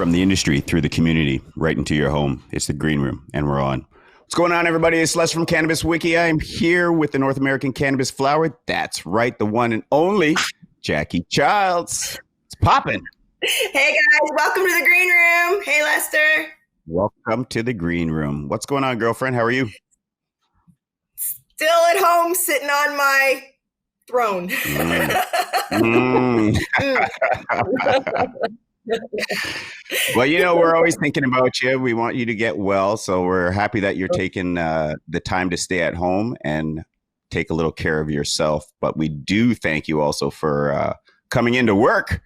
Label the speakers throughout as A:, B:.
A: From the industry through the community, right into your home. It's the Green Room, and we're on. What's going on, everybody? It's Les from Cannabis Wiki. I am here with the North American Cannabis Flower. That's right, the one and only Jackie Childs. It's popping.
B: Hey, guys. Welcome to the Green Room. Hey, Lester.
A: Welcome to the Green Room. What's going on, girlfriend? How are you?
B: Still at home, sitting on my throne.
A: Well, you know, we're always thinking about you. We want you to get well. So we're happy that you're taking the time to stay at home and take a little care of yourself. But we do thank you also for coming into work.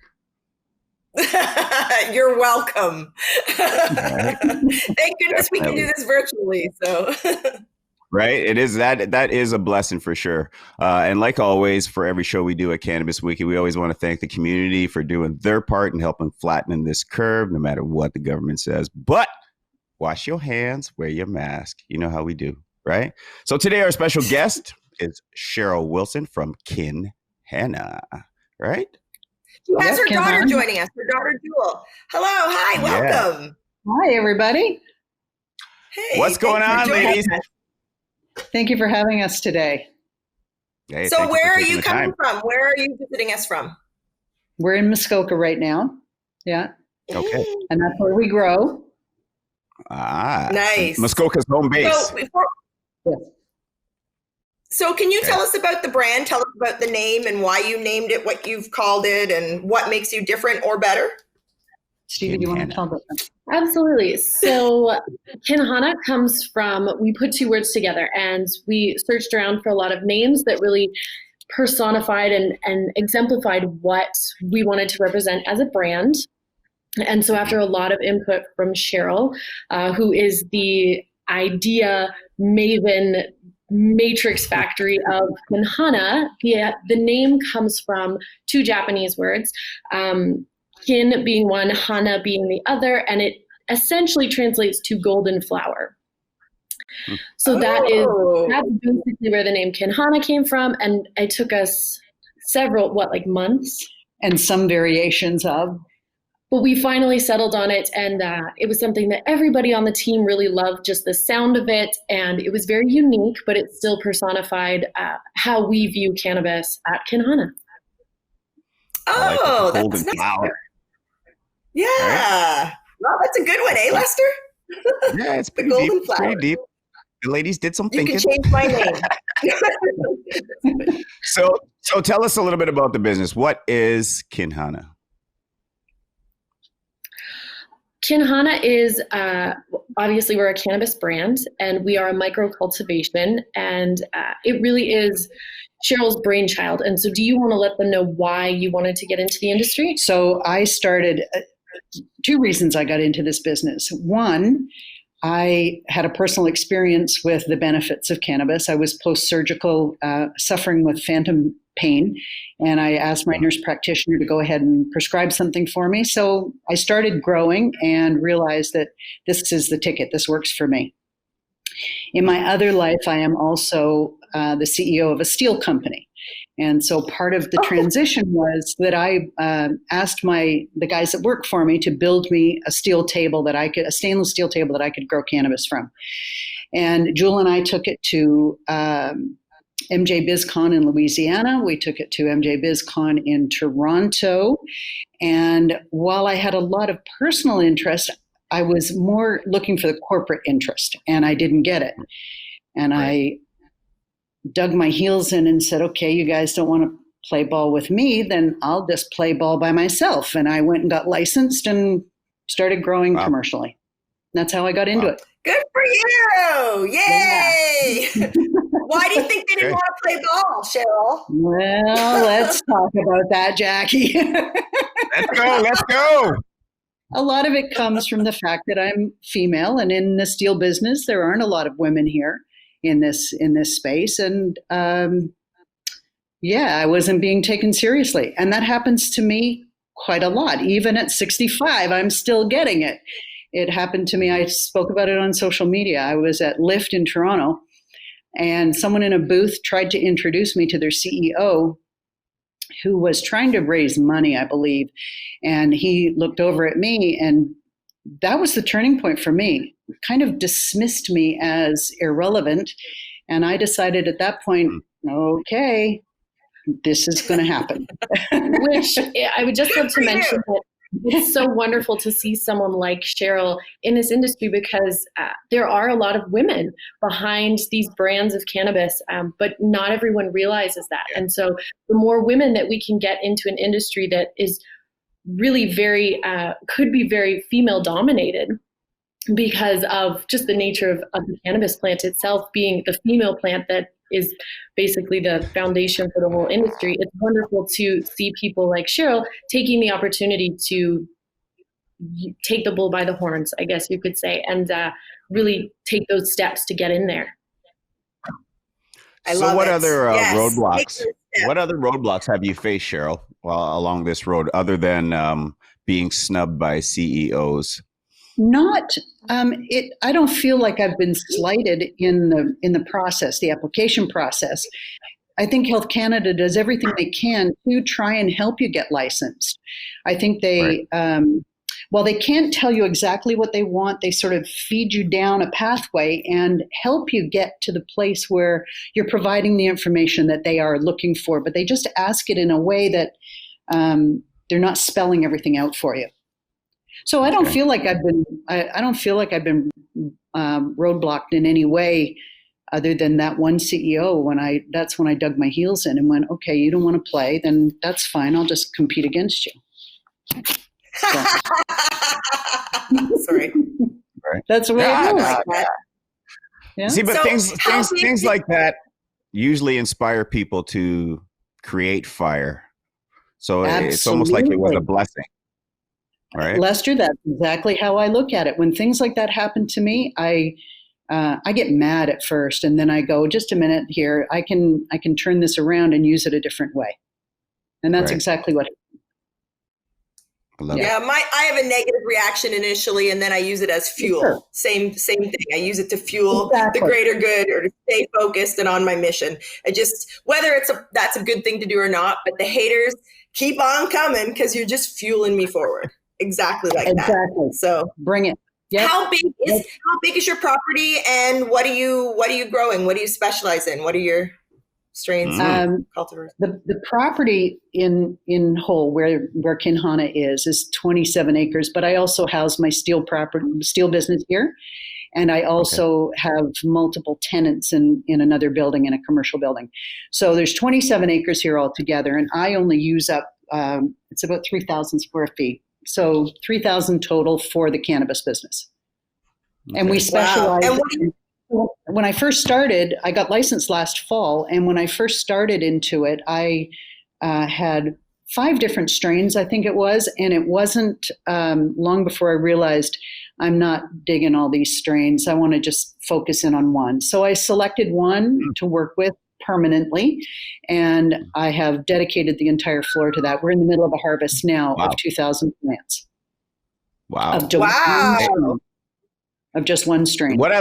B: You're welcome.
A: Right.
B: Thank goodness we can do this virtually. So.
A: Right. It is that is a blessing for sure. And like always, for every show we do at Cannabis Wiki, we always want to thank the community for doing their part in helping flatten this curve, no matter what the government says. But wash your hands, wear your mask. You know how we do. Right. So today, our special guest is Cheryl Wilson from Kin Hana. Right.
B: She has her daughter joining us, her daughter Jewel. Hello. Hi. Welcome.
C: Hi, everybody.
B: Hey.
A: What's going on, ladies?
C: Thank you for having us today.
A: Hey,
B: so where are you coming from? Where are you visiting us from?
C: We're in Muskoka right now. Yeah.
A: Okay.
C: And that's where we grow.
A: Ah.
B: Nice.
A: Muskoka's home base.
C: Yes.
B: So can you tell us about the brand? Tell us about the name and why you named it, what you've called it, and what makes you different or better?
C: Stevie, do you want to tell about that?
D: Absolutely. So Kinhanna comes from, we put two words together and we searched around for a lot of names that really personified and exemplified what we wanted to represent as a brand. And so after a lot of input from Cheryl, who is the idea maven matrix factory of Kinhanna, the name comes from two Japanese words. Kin being one, Hana being the other, and it essentially translates to golden flower. So that's basically where the name Kinhanna came from, and it took us several, months?
C: And some variations of.
D: But we finally settled on it, and it was something that everybody on the team really loved, just the sound of it, and it was very unique, but it still personified how we view cannabis at Kinhanna.
B: Oh, that's nice. Flower. Yeah. Right. Well, that's a good one, eh, Lester?
A: Yeah, it's pretty deep. Flower. Pretty deep. The ladies did some thinking.
B: You can change my name.
A: So tell us a little bit about the business. What is Kinhanna?
D: Kinhanna is, obviously we're a cannabis brand and we are a micro cultivation, and it really is Cheryl's brainchild. And so do you want to let them know why you wanted to get into the industry?
C: So I started, two reasons I got into this business. One, I had a personal experience with the benefits of cannabis. I was post-surgical, suffering with phantom pain, and I asked my nurse practitioner to go ahead and prescribe something for me. So I started growing and realized that this is the ticket. This works for me. In my other life, I am also the CEO of a steel company. And so part of the transition was that I asked the guys that work for me to build me a stainless steel table that I could grow cannabis from. And Jewel and I took it to MJ BizCon in Louisiana. We took it to MJ BizCon in Toronto. And while I had a lot of personal interest, I was more looking for the corporate interest, and I didn't get it. And I dug my heels in and said, okay, you guys don't want to play ball with me, then I'll just play ball by myself. And I went and got licensed and started growing commercially. That's how I got into it.
B: Good for you. Yay. Yeah. Why do you think they didn't want to play ball, Cheryl?
C: Well, let's talk about that, Jackie.
A: Let's go.
C: A lot of it comes from the fact that I'm female, and in the steel business, there aren't a lot of women here in this space. And I wasn't being taken seriously. And that happens to me quite a lot. Even at 65, I'm still getting it. It happened to me. I spoke about it on social media. I was at Lyft in Toronto, and someone in a booth tried to introduce me to their CEO, who was trying to raise money, I believe. And he looked over at me and that was the turning point for me. It kind of dismissed me as irrelevant. And I decided at that point, okay, this is going to happen.
D: Which I would just love to mention that it's so wonderful to see someone like Cheryl in this industry, because there are a lot of women behind these brands of cannabis, but not everyone realizes that. And so the more women that we can get into an industry that is really very, could be very female dominated, because of just the nature of the cannabis plant itself being the female plant that is basically the foundation for the whole industry. It's wonderful to see people like Cheryl taking the opportunity to take the bull by the horns, I guess you could say, and really take those steps to get in there.
A: So what other roadblocks? What other roadblocks have you faced, Cheryl, along this road, other than being snubbed by CEOs?
C: Not, I don't feel like I've been slighted in the process, the application process. I think Health Canada does everything they can to try and help you get licensed. I think they, while they can't tell you exactly what they want, they sort of feed you down a pathway and help you get to the place where you're providing the information that they are looking for. But they just ask it in a way that they're not spelling everything out for you. So I don't feel like I've been. I don't feel like I've been roadblocked in any way, other than that one CEO. That's when I dug my heels in and went, okay, you don't want to play, then that's fine. I'll just compete against you. So.
B: Sorry.
C: That's the way it goes.
A: Yeah. See, but things like that usually inspire people to create fire. So it's almost like it was a blessing. Right.
C: Lester, that's exactly how I look at it. When things like that happen to me, I get mad at first, and then I go, just a minute here, I can turn this around and use it a different way. And that's exactly what
B: I have a negative reaction initially, and then I use it as fuel. Sure. Same thing. I use it to fuel the greater good, or to stay focused and on my mission. I just, whether that's a good thing to do or not, but the haters keep on coming because you're just fueling me forward. Exactly like that. So
C: bring it. Yep.
B: How big is your property, and what are you growing? What do you specialize in? What are your strains? Cultivars?
C: The property in whole where Kinhanna is 27 acres, but I also house my steel business here, and I also have multiple tenants in another building, in a commercial building. So there's 27 acres here altogether, and I only use up it's about 3,000 square feet. So 3,000 total for the cannabis business. Okay. And we specialize. Wow. When I first started, I got licensed last fall. And when I first started into it, I had 5 different strains, I think it was. And it wasn't long before I realized I'm not digging all these strains. I want to just focus in on one. So I selected one to work with permanently, and I have dedicated the entire floor to that. We're in the middle of a harvest now of 2,000 plants.
A: Wow!
C: Of just one strain.
A: What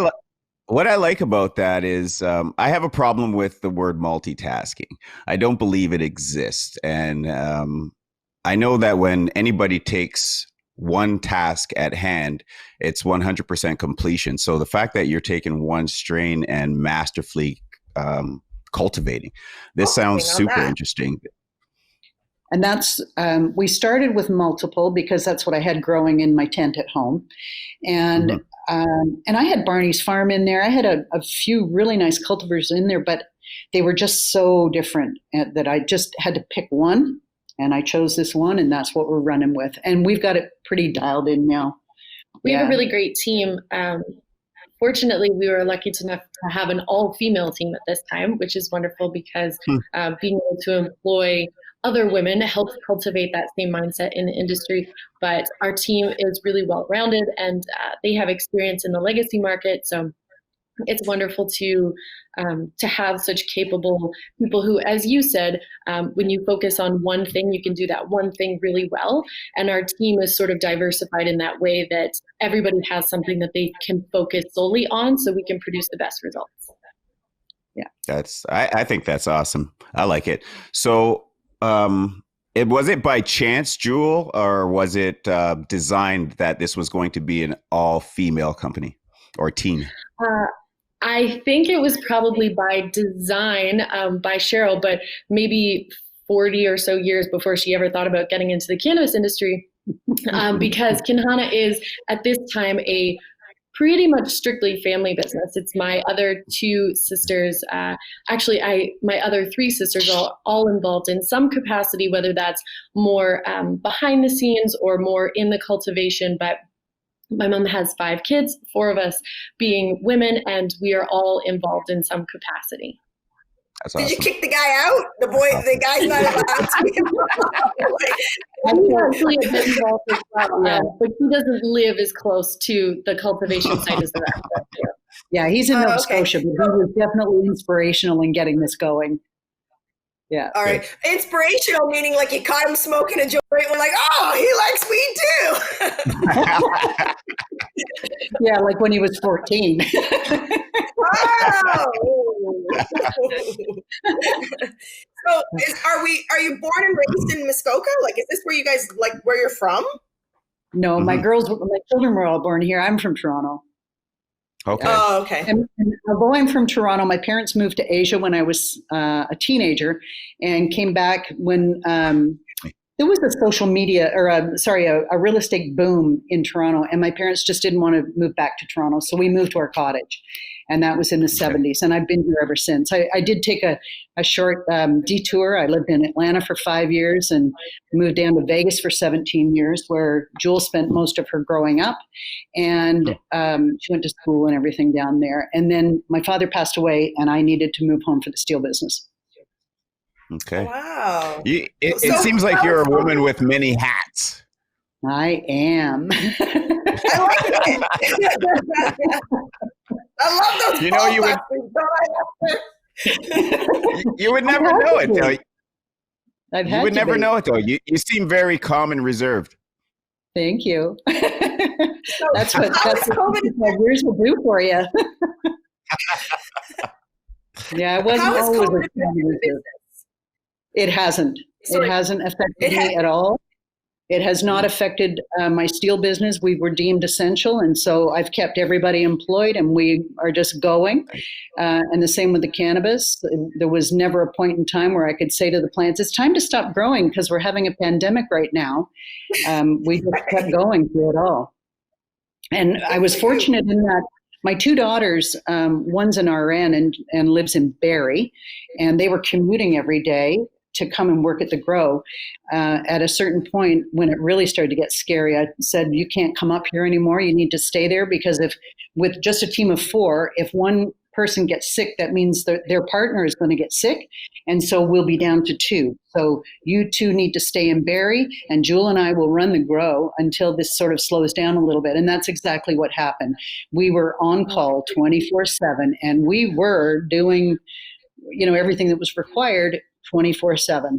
A: I like about that is I have a problem with the word multitasking. I don't believe it exists, and I know that when anybody takes one task at hand, it's 100% completion. So the fact that you're taking one strain and masterfully cultivating. This sounds super interesting.
C: And that's, we started with multiple because that's what I had growing in my tent at home. And and I had Barney's Farm in there. I had a few really nice cultivars in there, but they were just so different that I just had to pick one. And I chose this one, and that's what we're running with. And we've got it pretty dialed in now.
D: We have a really great team. Fortunately, we were lucky enough to have an all-female team at this time, which is wonderful because being able to employ other women helps cultivate that same mindset in the industry. But our team is really well-rounded, and they have experience in the legacy market. So it's wonderful to have such capable people who, as you said, when you focus on one thing, you can do that one thing really well. And our team is sort of diversified in that way that everybody has something that they can focus solely on, so we can produce the best results.
C: Yeah,
A: I think that's awesome. I like it. So It was it by chance, Jewel, or was it designed that this was going to be an all-female company or team?
D: Uh, I think it was probably by design by Cheryl, but maybe 40 or so years before she ever thought about getting into the cannabis industry, because Kinhanna is at this time a pretty much strictly family business. It's my other two sisters. Actually, my other three sisters are all involved in some capacity, whether that's more behind the scenes or more in the cultivation. But my mom has 5 kids, 4 of us being women, and we are all involved in some capacity.
A: That's
B: Did
A: awesome.
B: you kick the guy out? The guy's not allowed to be
D: He's actually a bit involved as well, but he doesn't live as close to the cultivation site as the rest of us do.
C: Yeah, he's in Nova
B: okay.
C: Scotia, but he was definitely inspirational in getting this going. Yeah.
B: All right. Inspirational meaning like you caught him smoking a joint. We're like, oh, he likes weed too.
C: Yeah, like when he was 14.
B: Oh. So are you born and raised in Muskoka? Like, is this where you guys, like, where you're from?
C: No, my children were all born here. I'm from Toronto.
A: Okay.
B: Oh, okay.
C: And although I'm from Toronto, my parents moved to Asia when I was a teenager and came back when there was a social media a real estate boom in Toronto. And my parents just didn't want to move back to Toronto. So we moved to our cottage. And that was in the 70s. And I've been here ever since. I did take a short detour. I lived in Atlanta for 5 years and moved down to Vegas for 17 years, where Jewel spent most of her growing up. And she went to school and everything down there. And then my father passed away, and I needed to move home for the steel business.
A: Okay.
B: Wow.
A: It seems like you're a woman with many hats.
C: I am.
B: I like it. I love those.
A: You know, you would never know it, though. You would never know it, though. You seem very calm and reserved.
C: Thank you. That's what 5 years will do for you. Yeah, it wasn't always a business. It hasn't. It hasn't affected me at all. It has not affected my steel business. We were deemed essential, and so I've kept everybody employed, and we are just going. And the same with the cannabis. There was never a point in time where I could say to the plants, it's time to stop growing because we're having a pandemic right now. We just kept going through it all. And I was fortunate in that my 2 daughters, one's an RN and lives in Barrie, and they were commuting every day to come and work at the grow. At a certain point, when it really started to get scary, I said, you can't come up here anymore. You need to stay there, because with just a team of 4, if one person gets sick, that means their partner is going to get sick. And so we'll be down to 2. So you 2 need to stay in Barrie, and Jewel and I will run the grow until this sort of slows down a little bit. And that's exactly what happened. We were on call 24/7, and we were doing, everything that was required 24/7.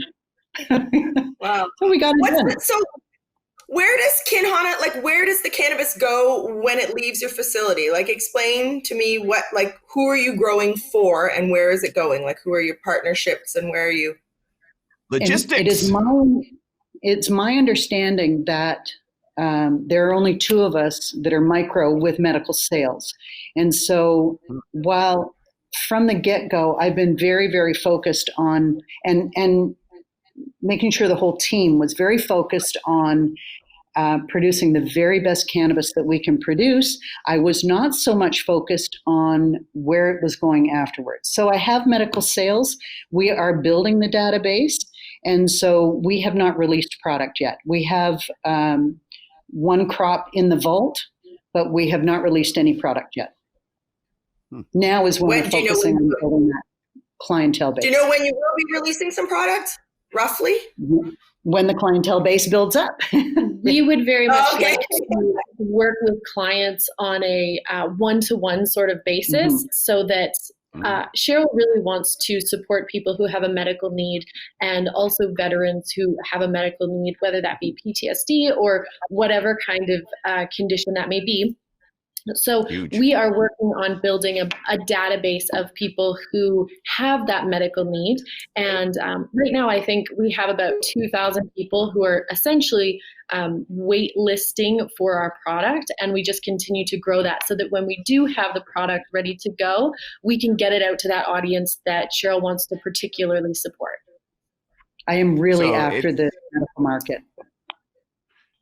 B: Wow.
C: So we got it done.
B: So where does Kin Hana, where does the cannabis go when it leaves your facility? Like, explain to me who are you growing for and where is it going? Like, who are your partnerships and where are you?
A: Logistics.
C: It's my understanding that there are only 2 of us that are micro with medical sales. And so while from the get-go, I've been very, very focused on and making sure the whole team was very focused on producing the very best cannabis that we can produce. I was not so much focused on where it was going afterwards. So I have medical sales. We are building the database. And so we have not released product yet. We have 1 crop in the vault, but we have not released any product yet. Now is when we're focusing on building that clientele base.
B: Do you know when you will be releasing some product, roughly?
C: When the clientele base builds up.
D: We would very much like to work with clients on a one-to-one sort of basis, so that Cheryl really wants to support people who have a medical need, and also veterans who have a medical need, whether that be PTSD or whatever kind of condition that may be. So
A: Huge.
D: we are working on building a database of people who have that medical need. And right now, I think we have about 2,000 people who are essentially wait listing for our product. And we just continue to grow that so that when we do have the product ready to go, we can get it out to that audience that Cheryl wants to particularly support.
C: I am really after the medical market.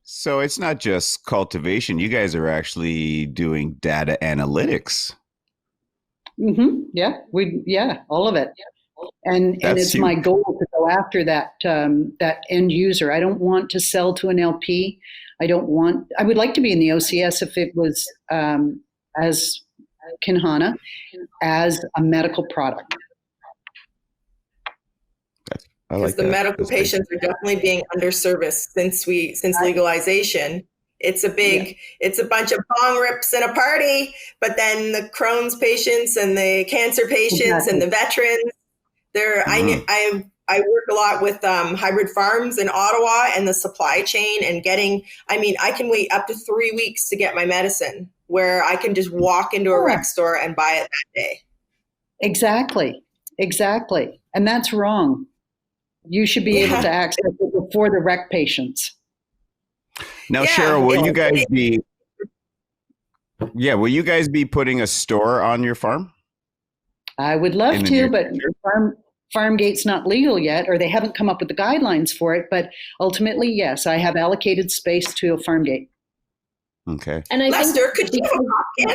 A: So it's not just cultivation. You guys are actually doing data analytics.
C: Mm-hmm. Yeah, all of it. And it's my goal to go after that end user. I don't want to sell to an LP. I would like to be in the OCS if it was as Kinhanna as a medical product.
B: Because the medical patients are definitely being underserviced since legalization. It's a bunch of bong rips and a party, but then the Crohn's patients and the cancer patients and the veterans, I work a lot with hybrid farms in Ottawa and the supply chain and I can wait up to 3 weeks to get my medicine where I can just walk into a rec store and buy it that day. Exactly.
C: And that's wrong. You should be able to access it before the rec patients.
A: Now, Cheryl, will you guys be putting a store on your farm?
C: I would love to, but Farmgate's not legal yet, or they haven't come up with the guidelines for it. But ultimately, yes, I have allocated space to a Farmgate.
A: Okay.
B: And Lester, could you have a Popcam?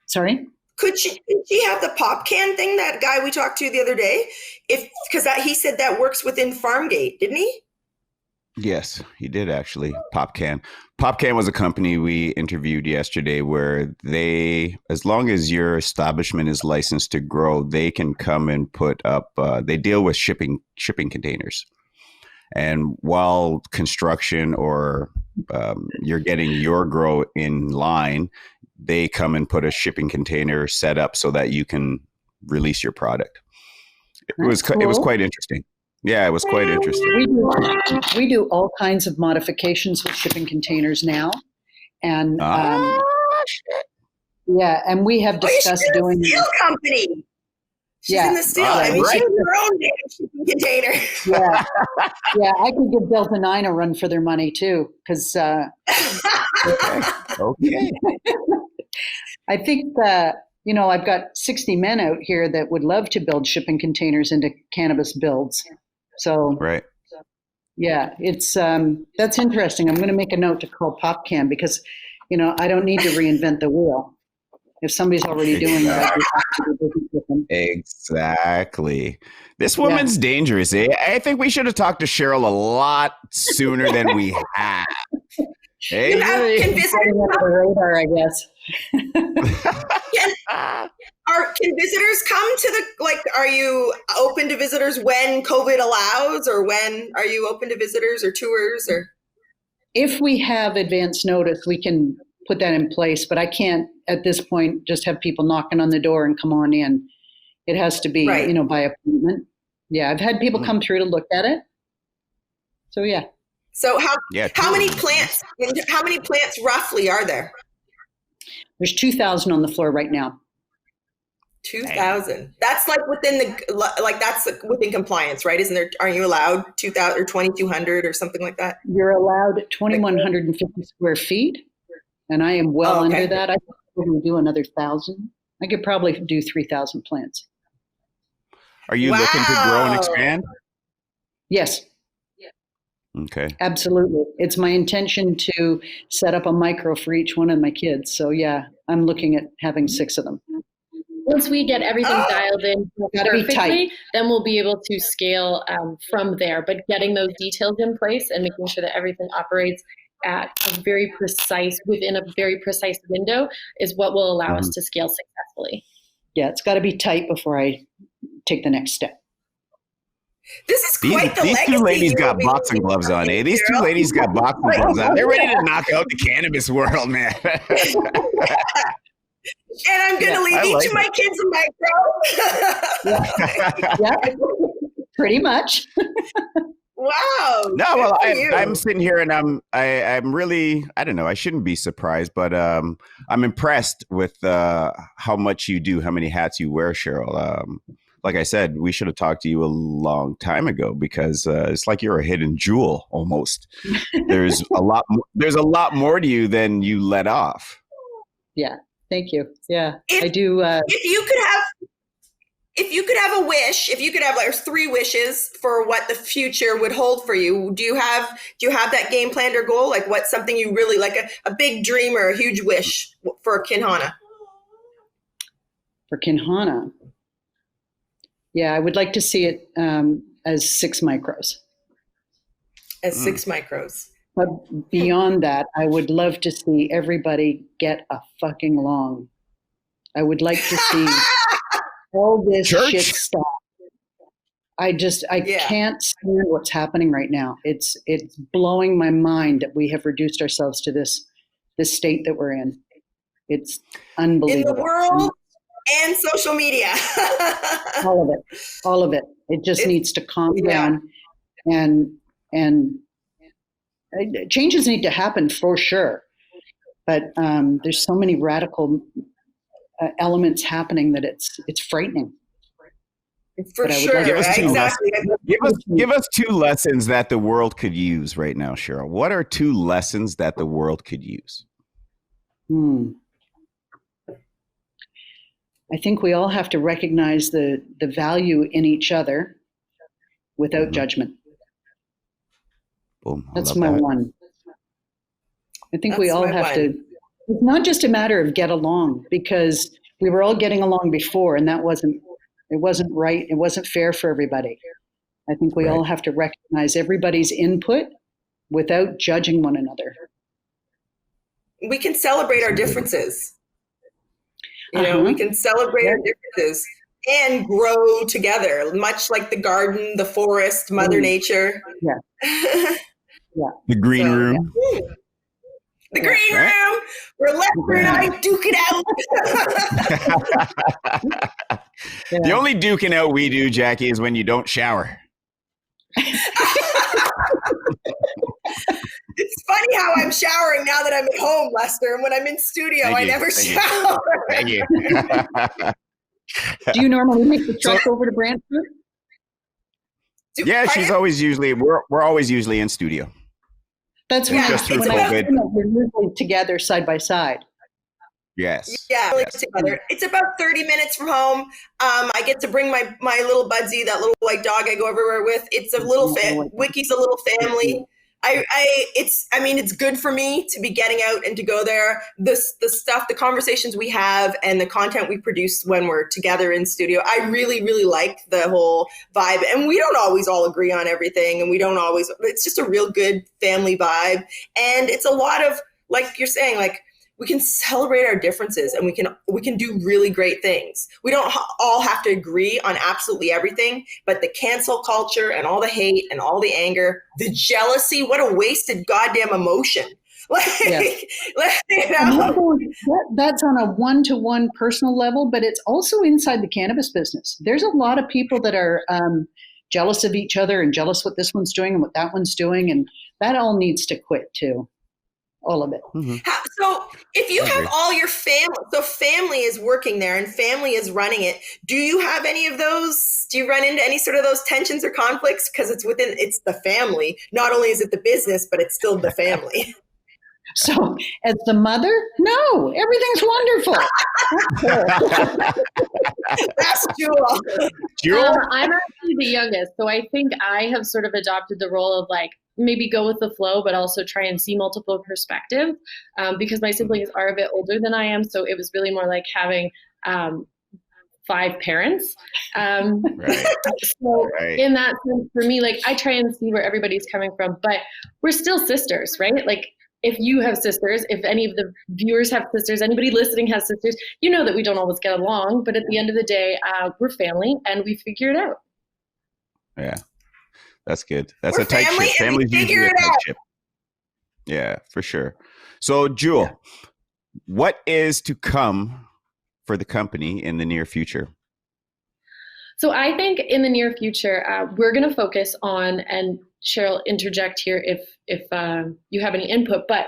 C: Sorry?
B: Could she have the Popcam thing, that guy we talked to the other day? Because he said that works within Farmgate, didn't he?
A: Yes, he did actually. Popcam. Popcam was a company we interviewed yesterday where as long as your establishment is licensed to grow, they can come and put up, they deal with shipping containers. And while construction or you're getting your grow in line, they come and put a shipping container set up so that you can release your product. It was quite interesting. Yeah, it was quite interesting.
C: We do all kinds of modifications with shipping containers now. And and we have discussed doing
B: a steel company. She's in the steel. She's her own damn shipping container.
C: I could give Delta 9 a run for their money too, because
A: okay.
C: I think I've got 60 men out here that would love to build shipping containers into cannabis builds. So it's that's interesting. I'm going to make a note to call Popcam because I don't need to reinvent the wheel. If somebody's already doing that,
A: exactly. This woman's dangerous. I think we should have talked to Cheryl a lot sooner than we have. Hey,
B: can visitors
C: come? Radar, I guess.
B: Can visitors come to are you open to visitors when COVID allows, or when are you open to visitors or tours? Or
C: if we have advance notice, we can put that in place, but I can't at this point just have people knocking on the door and come on in. It has to be, by appointment. Yeah, I've had people come through to look at it. So
B: So how many plants roughly are there?
C: There's 2,000 on the floor right now.
B: 2,000. That's within that's within compliance, right? Are you allowed 2,000 or 2,200 or something like that?
C: You're allowed 2,150 square feet, and I am well under that. I think we're going to do another 1,000. I could probably do 3,000 plants.
A: Are you looking to grow and expand?
C: Yes.
A: Okay.
C: Absolutely. It's my intention to set up a micro for each one of my kids. So I'm looking at having 6 of them.
D: Once we get everything dialed in perfectly, then we'll be able to scale from there. But getting those details in place and making sure that everything operates within a very precise window is what will allow us to scale successfully.
C: Yeah, it's got to be tight before I take the next step.
B: This is quite the legacy.
A: These two ladies got boxing gloves on, eh? These two ladies got boxing gloves on. They're ready to knock out the cannabis world, man.
B: And I'm going to leave each of my kids a micro.
C: Yeah, pretty much.
B: Wow.
A: No, well, I'm sitting here and I'm really, I don't know, I shouldn't be surprised, but I'm impressed with how much you do, how many hats you wear, Cheryl. Like I said, we should have talked to you a long time ago because it's like you're a hidden jewel almost. There's a lot more to you than you let off.
C: Yeah, thank you. Yeah, I do.
B: If you could have a wish, if you could have like 3 wishes for what the future would hold for you, do you have that game planned or goal? Like what's something you really like, a big dream or a huge wish for Kinhanna?
C: For Kinhanna, yeah, I would like to see it as 6 micros.
B: As 6 micros.
C: But beyond that, I would love to see everybody get a fucking long. I would like to see all this shit stuff. I can't stand what's happening right now. It's blowing my mind that we have reduced ourselves to this state that we're in. It's unbelievable.
B: In the world and social media.
C: All of it. It just needs to calm down, and changes need to happen for sure. But there's so many radical elements happening that it's frightening.
B: For sure, exactly.
A: Give us 2 lessons that the world could use right now, Cheryl. What are 2 lessons that the world could use?
C: I think we all have to recognize the value in each other without judgment.
A: Boom,
C: that's my one. I think we all have to. It's not just a matter of get along, because we were all getting along before, and it wasn't right. It wasn't fair for everybody. I think we all have to recognize everybody's input without judging one another.
B: We can celebrate our differences. We can celebrate our differences and grow together, much like the garden, the forest, Mother Nature.
C: Yeah.
A: The green room.
B: Yeah. The green room, where Lester and I duke it out.
A: The only duking out we do, Jackie, is when you don't shower.
B: It's funny how I'm showering now that I'm at home, Lester, and when I'm in studio, I never shower.
A: Thank you.
C: Do you normally make the trek over to Brantford?
A: Yeah, she's always we're always usually in studio.
C: That's when
A: just through COVID.
C: We're usually together side by side.
A: Yes.
B: Yeah, together. It's about 30 minutes from home. I get to bring my little Budsy, that little white dog I go everywhere with. It's a little Wiki's a little family. It's good for me to be getting out and to go there. The stuff, the conversations we have and the content we produce when we're together in studio, I really, really like the whole vibe. And we don't always all agree on everything, and it's just a real good family vibe. And it's a lot of, like you're saying, like, we can celebrate our differences, and we can do really great things. We don't all have to agree on absolutely everything, but the cancel culture and all the hate and all the anger, the jealousy, what a wasted goddamn emotion.
C: That's on a one-to-one personal level, but it's also inside the cannabis business. There's a lot of people that are jealous of each other and jealous what this one's doing and what that one's doing, and that all needs to quit too. All of it.
A: Mm-hmm.
B: So if you have all your family, so family is working there and family is running it, do you have any of those? Do you run into any sort of those tensions or conflicts? Because it's the family. Not only is it the business, but it's still the family.
C: So as the mother, no, everything's wonderful.
B: That's Jewel.
D: I'm actually the youngest, so I think I have sort of adopted the role of like, maybe go with the flow, but also try and see multiple perspectives, because my siblings are a bit older than I am. So it was really more like having 5 parents. In that sense, for me, like, I try and see where everybody's coming from, but we're still sisters, right? Like, if you have sisters, if any of the viewers have sisters, anybody listening has sisters, you know that we don't always get along, but at the end of the day, we're family and we figure it out.
A: Yeah. That's good. That's a tight ship. Family's usually a tight ship. Yeah, for sure. So, Jewel, what is to come for the company in the near future?
D: So I think in the near future, we're going to focus on and Cheryl, interject here if you have any input. But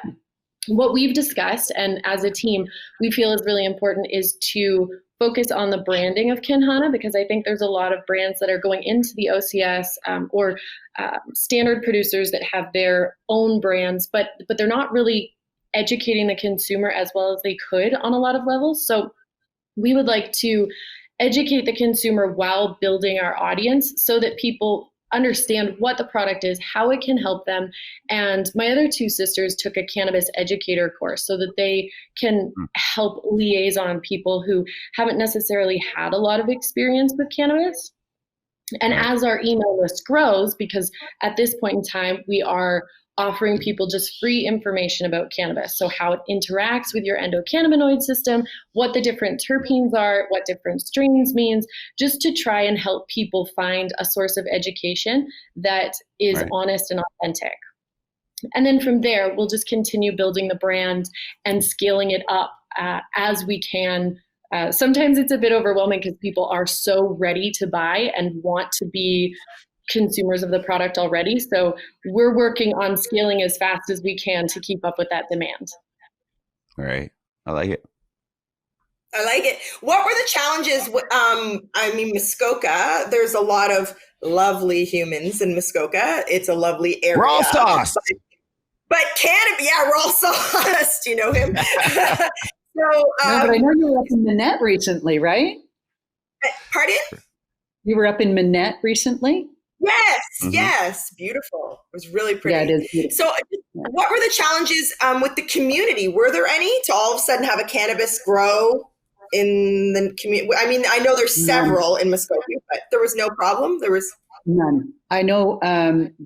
D: what we've discussed, and as a team, we feel is really important, is to focus on the branding of Kinhanna, because I think there's a lot of brands that are going into the OCS or standard producers that have their own brands, but they're not really educating the consumer as well as they could on a lot of levels. So we would like to educate the consumer while building our audience so that people understand what the product is, how it can help them. And my other two sisters took a cannabis educator course so that they can help liaison people who haven't necessarily had a lot of experience with cannabis. And as our email list grows, because at this point in time, we are offering people just free information about cannabis. So how it interacts with your endocannabinoid system, what the different terpenes are, what different strains means, just to try and help people find a source of education that is honest and authentic. And then from there, we'll just continue building the brand and scaling it up as we can. Sometimes it's a bit overwhelming because people are so ready to buy and want to be consumers of the product already. So we're working on scaling as fast as we can to keep up with that demand.
A: All right. I like it.
B: I like it. What were the challenges? I mean, Muskoka, there's a lot of lovely humans in Muskoka. It's a lovely area.
A: We're all sauced.
B: But Canada, yeah, we're all sauced. Do you know him?
C: No, but I know you were up in Manette recently, right?
B: Pardon?
C: You were up in Manette recently?
B: Yes, yes. Beautiful. It was really pretty.
C: Yeah, it is beautiful.
B: So what were the challenges with the community? Were there any to all of a sudden have a cannabis grow in the community? I mean, I know there's several in Muskoka, but there was no problem? There was
C: none. I know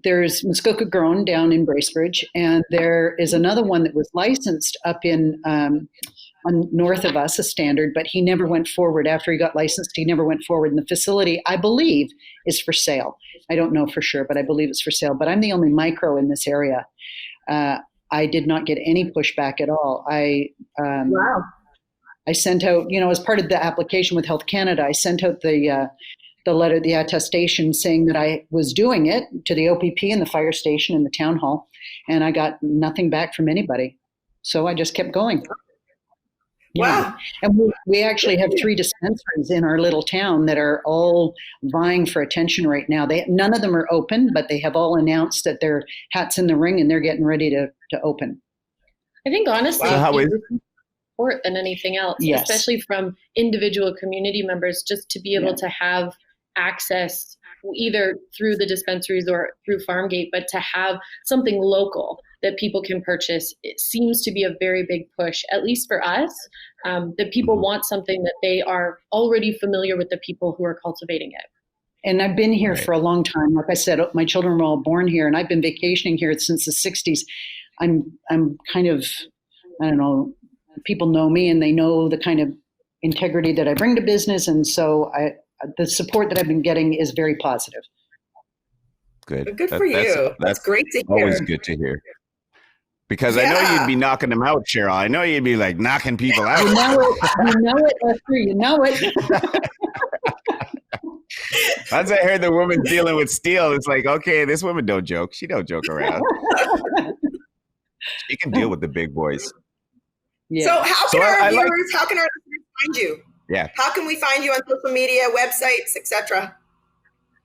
C: there's Muskoka Grown down in Bracebridge, and there is another one that was licensed up in north of us, a standard, but he never went forward. After he got licensed, he never went forward. And the facility, I believe, is for sale. I don't know for sure, but I believe it's for sale. But I'm the only micro in this area. I did not get any pushback at all. I sent out, as part of the application with Health Canada, I sent out the letter, the attestation saying that I was doing it to the OPP and the fire station and the town hall, and I got nothing back from anybody. So I just kept going. Yeah.
B: Wow.
C: And we actually have 3 dispensaries in our little town that are all vying for attention right now. None of them are open, but they have all announced that their hat's in the ring and they're getting ready to open.
D: I think honestly, support than anything else, especially from individual community members, just to be able to have access either through the dispensaries or through Farmgate, but to have something local that people can purchase, it seems to be a very big push, at least for us, that people want something that they are already familiar with the people who are cultivating it.
C: And I've been here for a long time. Like I said, my children were all born here, and I've been vacationing here since the 60s. I'm kind of, I don't know, people know me and they know the kind of integrity that I bring to business. And so the support that I've been getting is very positive.
A: Good.
B: Good for you. That's great to hear.
A: Always good to hear. Because I know you'd be knocking them out, Cheryl. I know you'd be like knocking people out.
C: You know it, Lester. You know it.
A: Once I heard the woman dealing with steel, it's like, okay, this woman don't joke. She don't joke around. She can deal with the big boys.
B: Yeah. So how can our viewers, how can our listeners find you?
A: Yeah.
B: How can we find you on social media, websites, etc.?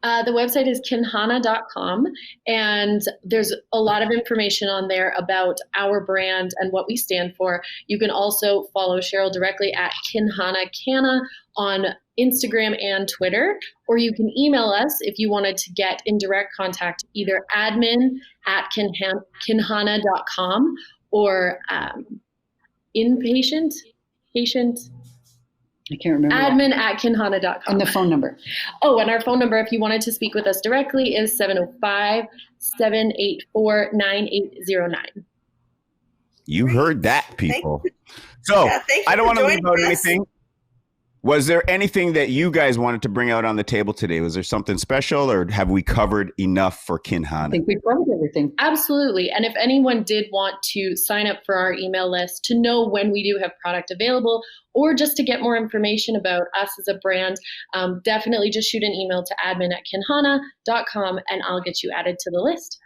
D: The website is kinhanna.com, and there's a lot of information on there about our brand and what we stand for. You can also follow Cheryl directly at Kinhanna Canna on Instagram and Twitter, or you can email us if you wanted to get in direct contact, either admin@kinhanna.com or patient. I can't remember. Admin@kinhanna.com.
C: And the phone number.
D: Oh, and our phone number, if you wanted to speak with us directly, is 705-784-9809.
A: You heard that, people. So I don't want to leave out anything. Was there anything that you guys wanted to bring out on the table today? Was there something special, or have we covered enough for Kinhanna?
C: I think we covered everything.
D: Absolutely. And if anyone did want to sign up for our email list to know when we do have product available, or just to get more information about us as a brand, definitely just shoot an email to admin@kinhanna.com and I'll get you added to the list.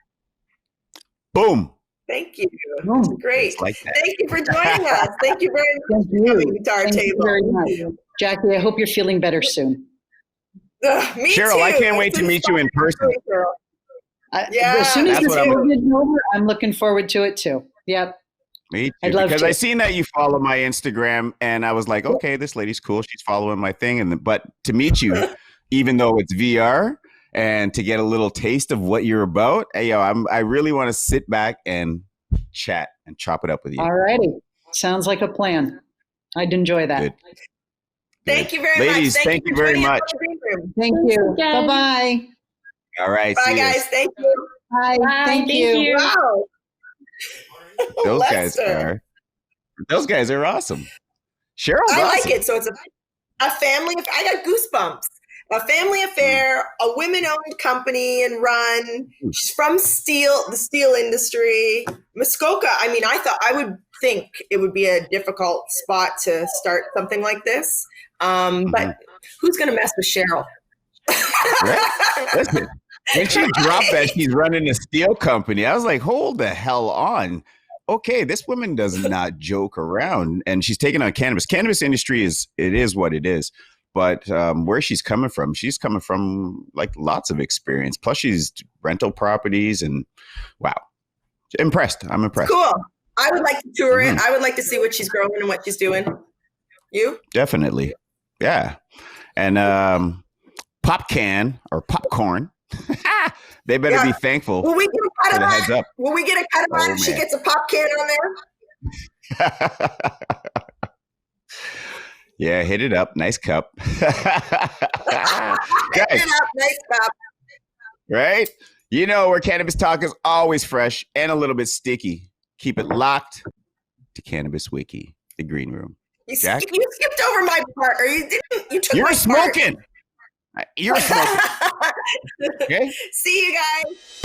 A: Boom.
B: Thank you. That's great.
A: Like that.
B: Thank you for joining us. Thank you very much for coming to our
C: Thank
B: table.
C: you very much. Jackie, I hope you're feeling better soon.
B: Me
A: Cheryl,
B: too.
A: I can't wait to meet you in person.
C: As soon as this COVID is over, I'm looking forward to it too. Yep.
A: Me too,
C: I'd love
A: because
C: to.
A: I seen that you follow my Instagram, and I was like, okay, this lady's cool. She's following my thing, but to meet you, even though it's VR, and to get a little taste of what you're about, I really want to sit back and chat and chop it up with you.
C: All righty. Sounds like a plan. I'd enjoy that.
A: Good.
B: Thank you very
A: Ladies,
B: much.
A: thank you very much.
C: Thank you.
D: again.
C: Bye-bye.
A: All right.
B: Bye,
A: see
B: guys.
A: yous.
B: Thank you.
C: Bye.
D: Bye.
C: Thank you.
B: Wow.
A: Those guys are awesome. Cheryl's
B: I
A: awesome.
B: like it. So it's a family. I got goosebumps. A family affair, a women-owned company and run. She's from the steel industry. Muskoka. I mean, I would think it would be a difficult spot to start something like this. But who's going to mess with Cheryl?
A: Right? Listen, when she dropped that she's running a steel company, I was like, hold the hell on. Okay, this woman does not joke around, and she's taking on cannabis. Cannabis industry is what it is. But where she's coming from like lots of experience. Plus, she's rental properties, and wow, impressed. I'm impressed.
B: Cool. I would like to tour it. I would like to see what she's growing and what she's doing. You?
A: Definitely, yeah. And Popcam or popcorn, they better be thankful.
B: Will we get a cut of that?
A: Heads up.
B: Will we get a cut of that if she gets a pop can on there?
A: Yeah, hit it up. Nice cup.
B: Hit it up. Nice cup.
A: Right? You know where cannabis talk is always fresh and a little bit sticky. Keep it locked to Cannabis Wiki, the green room. Jack?
B: You skipped over my part, or you didn't. You took
A: You're
B: my
A: smoking.
B: part.
A: You're smoking. Okay?
B: See you guys.